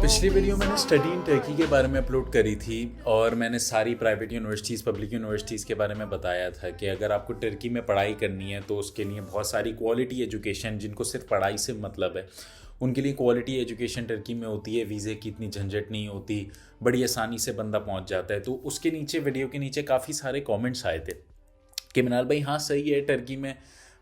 पिछली वीडियो मैंने study in Turkey के बारे में अपलोड करी थी और मैंने सारी प्राइवेट यूनिवर्सिटीज़ पब्लिक यूनिवर्सिटीज़ के बारे में बताया था कि अगर आपको टर्की में पढ़ाई करनी है तो उसके लिए बहुत सारी क्वालिटी एजुकेशन, जिनको सिर्फ पढ़ाई से मतलब है उनके लिए क्वालिटी एजुकेशन टर्की में होती है। वीज़े की इतनी झंझट नहीं होती, बड़ी आसानी से बंदा पहुँच जाता है। तो उसके नीचे, वीडियो के नीचे काफ़ी सारे कॉमेंट्स आए थे कि मिनाल भाई हाँ सही है, टर्की में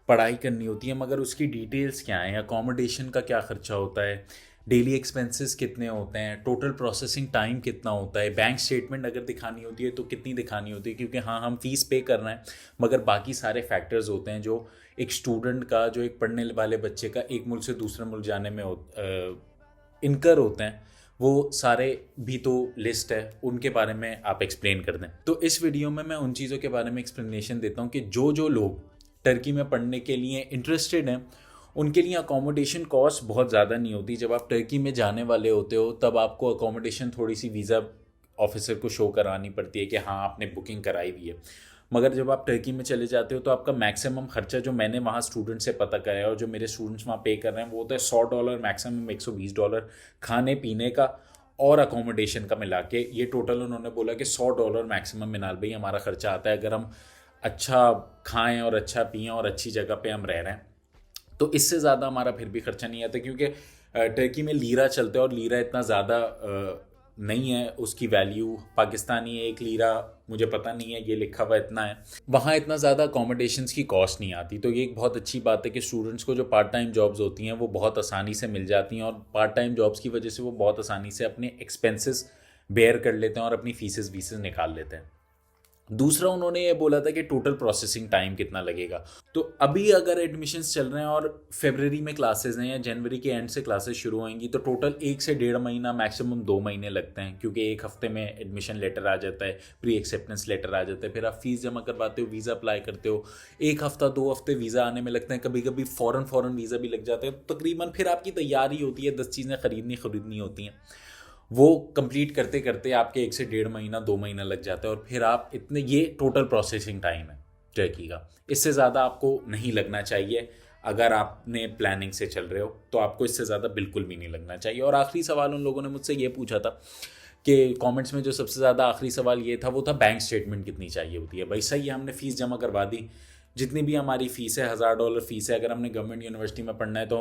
पढ़ाई करनी होती है, मगर उसकी डिटेल्स क्या हैं, अकोमोडेशन का क्या ख़र्चा होता है, डेली एक्सपेंसेस कितने होते हैं, टोटल प्रोसेसिंग टाइम कितना होता है, बैंक स्टेटमेंट अगर दिखानी होती है तो कितनी दिखानी होती है। क्योंकि हाँ, हम फ़ीस पे कर रहे हैं मगर बाकी सारे फैक्टर्स होते हैं जो एक स्टूडेंट का, जो एक पढ़ने वाले बच्चे का एक मुल्क से दूसरे मुल्क जाने में इनकर होते हैं, वो सारे भी तो लिस्ट है, उनके बारे में आप एक्सप्लेन कर दें। तो इस वीडियो में मैं उन चीज़ों के बारे में एक्सप्लेनेशन देता हूँ कि जो लोग टर्की में पढ़ने के लिए इंटरेस्टेड हैं उनके लिए अकोमोडेशन कॉस्ट बहुत ज़्यादा नहीं होती। जब आप टर्की में जाने वाले होते हो तब आपको अकोमोडेशन थोड़ी सी वीज़ा ऑफिसर को शो करानी पड़ती है कि हाँ आपने बुकिंग कराई हुई है। मगर जब आप टर्की में चले जाते हो तो आपका मैक्सिमम खर्चा, जो मैंने वहाँ स्टूडेंट से पता करा है और जो मेरे स्टूडेंट्स वहाँ पे कर रहे हैं, वो होता है $100, मैक्सिमम $120 खाने पीने का और अकोमोडेशन का मिला के। ये टोटल उन्होंने बोला कि $100 मैक्सिमम मिनाल भाई हमारा खर्चा आता है अगर हम अच्छा खाएं और अच्छा पिएं और अच्छी जगह पे हम रह रहे हैं। तो इससे ज़्यादा हमारा फिर भी खर्चा नहीं आता, क्योंकि टर्की में लीरा चलता है और लीरा इतना ज़्यादा नहीं है, उसकी वैल्यू पाकिस्तानी एक लीरा मुझे पता नहीं है, ये लिखा हुआ इतना है। वहाँ इतना ज़्यादा अकोमोडेशंस की कॉस्ट नहीं आती। तो ये एक बहुत अच्छी बात है कि स्टूडेंट्स को जो पार्ट टाइम जॉब्स होती हैं वो बहुत आसानी से मिल जाती हैं और पार्ट टाइम जॉब्स की वजह से वो बहुत आसानी से अपने एक्सपेंसेस बेयर कर लेते हैं और अपनी फीसेस वीसेस निकाल लेते हैं। दूसरा, उन्होंने ये बोला था कि टोटल प्रोसेसिंग टाइम कितना लगेगा। तो अभी अगर एडमिशन्स चल रहे हैं और फरवरी में क्लासेस हैं या जनवरी के एंड से क्लासेस शुरू होंगी तो टोटल 1 से 1.5 महीना, मैक्सिमम 2 महीने लगते हैं, क्योंकि एक हफ्ते में एडमिशन लेटर आ जाता है, प्री एक्सेप्टेंस लेटर आ जाता है, फिर आप फीस जमा करवाते हो, वीज़ा अप्लाई करते हो, 1 हफ्ता 2 हफ्ते वीज़ा आने में लगते हैं, कभी कभी फ़ौरन वीज़ा भी लग जाते हैं। तो तकरीबन फिर आपकी तैयारी होती है, 10 चीज़ें खरीदनी होती हैं, वो कंप्लीट करते करते आपके 1 से 1.5 महीना 2 महीना लग जाता है और फिर आप इतने, ये टोटल प्रोसेसिंग टाइम है टर्की का। इससे ज़्यादा आपको नहीं लगना चाहिए। अगर आपने प्लानिंग से चल रहे हो तो आपको इससे ज़्यादा बिल्कुल भी नहीं लगना चाहिए। और आखिरी सवाल उन लोगों ने मुझसे ये पूछा था कि कमेंट्स में जो सबसे ज़्यादा आखिरी सवाल ये था, वो था बैंक स्टेटमेंट कितनी चाहिए होती है। भाई सही है, हमने फ़ीस जमा करवा दी, जितनी भी हमारी फ़ीस है, $1000 फ़ीस है। अगर हमने गवर्नमेंट यूनिवर्सिटी में पढ़ना है तो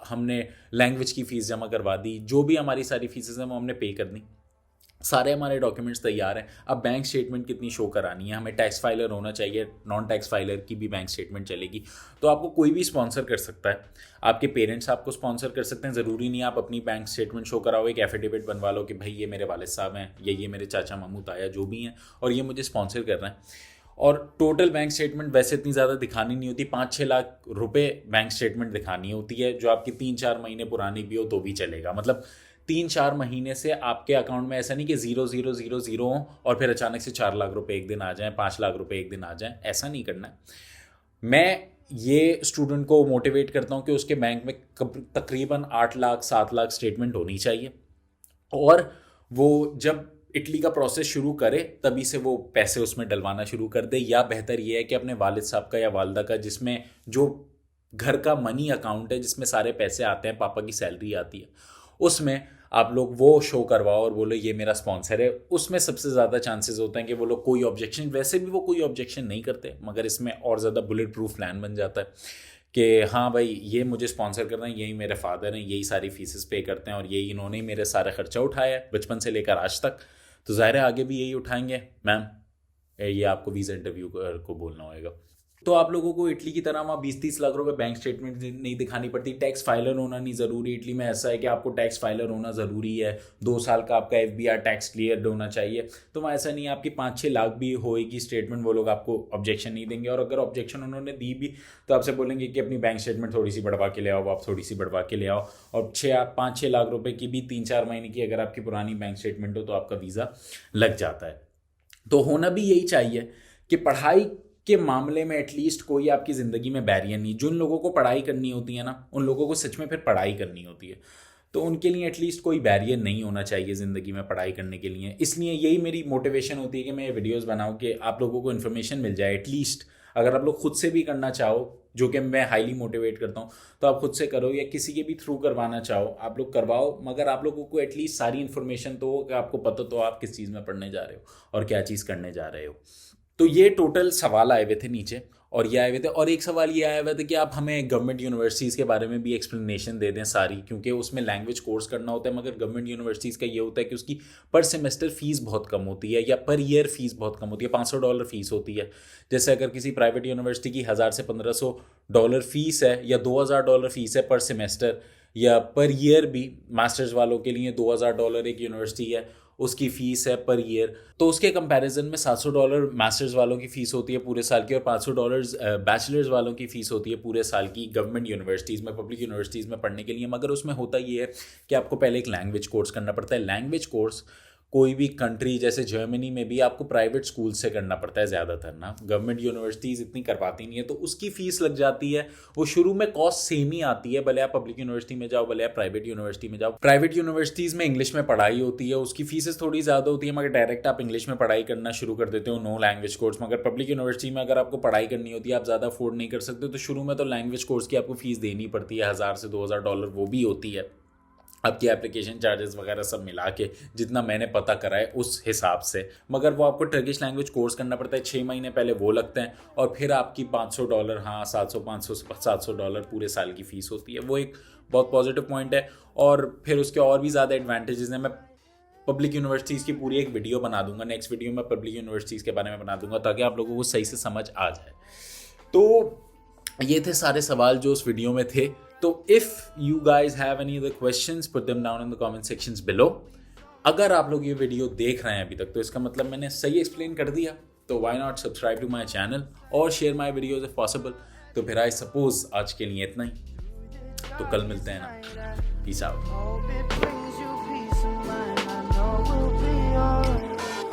हमने लैंग्वेज की फ़ीस जमा करवा दी, जो भी हमारी सारी फीसेस हैं वो हमने पे कर दी, सारे हमारे डॉक्यूमेंट्स तैयार हैं। अब बैंक स्टेटमेंट कितनी शो करानी है, हमें टैक्स फाइलर होना चाहिए, नॉन टैक्स फाइलर की भी बैंक स्टेटमेंट चलेगी। तो आपको कोई भी स्पॉन्सर कर सकता है, आपके पेरेंट्स आपको स्पॉन्सर कर सकते हैं, ज़रूरी नहीं आप अपनी बैंक स्टेटमेंट शो कराओ, एक एफिडेविट बनवा लो कि भाई ये मेरे वालिद साहब हैं या ये मेरे चाचा मामू ताया जो भी हैं और ये मुझे स्पॉन्सर कर रहे हैं। और टोटल बैंक स्टेटमेंट वैसे इतनी ज़्यादा दिखानी नहीं होती, 5-6 लाख रुपए बैंक स्टेटमेंट दिखानी होती है, जो आपकी 3-4 महीने पुरानी भी हो तो भी चलेगा। मतलब 3-4 महीने से आपके अकाउंट में ऐसा नहीं कि 0 हो और फिर अचानक से 4 लाख रुपए एक दिन आ जाएं, 5 लाख रुपए एक दिन आ जाएं, ऐसा नहीं करना है। मैं ये स्टूडेंट को मोटिवेट करता हूँ कि उसके बैंक में तकरीबन 8 लाख 7 लाख स्टेटमेंट होनी चाहिए और वो जब इटली का प्रोसेस शुरू करे तभी से वो पैसे उसमें डलवाना शुरू कर दे। या बेहतर ये है कि अपने वालिद साहब का या वालदा का, जिसमें जो घर का मनी अकाउंट है जिसमें सारे पैसे आते हैं, पापा की सैलरी आती है, उसमें आप लोग वो शो करवाओ और बोलो ये मेरा स्पॉन्सर है। उसमें सबसे ज़्यादा चांसेस होते हैं कि वो लोग कोई ऑब्जेक्शन, वैसे भी वो कोई ऑब्जेक्शन नहीं करते, मगर इसमें और ज़्यादा बुलेट प्रूफ प्लान बन जाता है कि हाँ भाई ये मुझे स्पॉन्सर कर रहे हैं, यही मेरे फादर हैं, यही सारी फीसेस पे करते हैं और यही इन्होंने ही मेरे सारा खर्चा उठाया है बचपन से लेकर आज तक, तो ज़ाहिर है आगे भी यही उठाएंगे। मैम, ये आपको वीज़ा इंटरव्यू को बोलना होगा। तो आप लोगों को इटली की तरह वहाँ 20-30 लाख रुपए बैंक स्टेटमेंट नहीं दिखानी पड़ती, टैक्स फाइलर होना नहीं ज़रूरी। इटली में ऐसा है कि आपको टैक्स फाइलर होना ज़रूरी है, 2 साल का आपका FBI टैक्स क्लियर होना चाहिए। तो वहाँ ऐसा नहीं है, आपकी 5-6 लाख भी होएगी स्टेटमेंट, वो लोग आपको ऑब्जेक्शन नहीं देंगे। और अगर ऑब्जेक्शन उन्होंने दी भी तो आपसे बोलेंगे कि अपनी बैंक स्टेटमेंट थोड़ी सी बढ़वा के ले आओ, आप थोड़ी सी बढ़वा के ले आओ। और 5-6 लाख रुपये की भी 3-4 महीने की अगर आपकी पुरानी बैंक स्टेटमेंट हो तो आपका वीज़ा लग जाता है। तो होना भी यही चाहिए कि पढ़ाई के मामले में एटलीस्ट कोई आपकी ज़िंदगी में बैरियर नहीं। जिन लोगों को पढ़ाई करनी होती है ना, उन लोगों को सच में फिर पढ़ाई करनी होती है, तो उनके लिए एटलीस्ट कोई बैरियर नहीं होना चाहिए ज़िंदगी में पढ़ाई करने के लिए। इसलिए यही मेरी मोटिवेशन होती है कि मैं ये वीडियोज़ बनाऊँ कि आप लोगों को इन्फॉर्मेशन मिल जाए एटलीस्ट अगर आप लोग खुद से भी करना चाहो, जो कि मैं हाईली मोटिवेट करता हूँ, तो आप खुद से करो, या किसी के भी थ्रू करवाना चाहो आप लोग करवाओ, मगर आप लोगों को एटलीस्ट सारी इन्फॉर्मेशन तो हो कि आपको पता तो आप किस चीज़ में पढ़ने जा रहे हो और क्या चीज़ करने जा रहे हो। तो ये टोटल सवाल आए हुए थे नीचे, और ये आए हुए थे, और एक सवाल ये आया हुआ था कि आप हमें गवर्नमेंट यूनिवर्सिटीज़ के बारे में भी एक्सप्लेनेशन दे दें सारी, क्योंकि उसमें लैंग्वेज कोर्स करना होता है, मगर गवर्नमेंट यूनिवर्सिटीज़ का ये होता है कि उसकी पर सेमेस्टर फ़ीस बहुत कम होती है, या पर ईयर फ़ीस बहुत कम होती है, $500 फ़ीस होती है। जैसे अगर किसी प्राइवेट यूनिवर्सिटी की 1000 से $1500 फ़ीस है, या $2000 फ़ीस है पर सेमेस्टर, या पर ईयर भी मास्टर्स वालों के लिए $2000 एक यूनिवर्सिटी है उसकी फ़ीस है पर ईयर, तो उसके कंपैरिजन में $700 मास्टर्स वालों की फ़ीस होती है पूरे साल की, और $500 बैचलर्स वालों की फ़ीस होती है पूरे साल की गवर्नमेंट यूनिवर्सिटीज़ में, पब्लिक यूनिवर्सिटीज़ में पढ़ने के लिए। मगर उसमें होता ये है कि आपको पहले एक लैंग्वेज कोर्स करना पड़ता है। लैंग्वेज कोर्स कोई भी कंट्री जैसे जर्मनी में भी आपको प्राइवेट स्कूल से करना पड़ता है ज़्यादातर ना, गवर्नमेंट यूनिवर्सिटीज़ इतनी करवाती नहीं है, तो उसकी फ़ीस लग जाती है। वो शुरू में कॉस्ट सेम ही आती है, भले आप पब्लिक यूनिवर्सिटी में जाओ, भले आप प्राइवेट यूनिवर्सिटी में जाओ। प्राइवेट यूनिवर्सिटीज़ में इंग्लिश में पढ़ाई होती है, उसकी फीसेस थोड़ी ज़्यादा होती है, मगर डायरेक्ट आप इंग्लिश में पढ़ाई करना शुरू कर देते हो, नो लैंग्वेज कोर्स। मगर पब्लिक यूनिवर्सिटी में अगर आपको पढ़ाई करनी होती है, आप ज़्यादा अफोर्ड नहीं कर सकते, तो शुरू में तो लैंग्वेज कोर्स की आपको फ़ीस देनी पड़ती है, 1000 से $2000 वो भी होती है, आपकी एप्लीकेशन चार्जेस वगैरह सब मिला के, जितना मैंने पता करा है उस हिसाब से। मगर वो आपको टर्किश लैंग्वेज कोर्स करना पड़ता है, 6 महीने पहले वो लगते हैं, और फिर आपकी $500, हाँ 700-500-700 पूरे साल की फ़ीस होती है। वो एक बहुत पॉजिटिव पॉइंट है। और फिर उसके और भी ज़्यादा एडवांटेजेस हैं। मैं पब्लिक यूनिवर्सिटीज़ की पूरी एक वीडियो बना दूंगा, नेक्स्ट वीडियो में पब्लिक यूनिवर्सिटीज़ के बारे में बना दूंगा, ताकि आप लोगों को सही से समझ आ जाए। तो ये थे सारे सवाल जो उस वीडियो में थे। तो if you guys have any other questions, put them down in the comment sections below. अगर आप लोग ये वीडियो देख रहे हैं अभी तक, तो इसका मतलब मैंने सही एक्सप्लेन कर दिया, तो why not subscribe to my channel और share my videos if possible. तो फिर आई सपोज आज के लिए इतना ही, तो कल मिलते हैं ना। Peace out.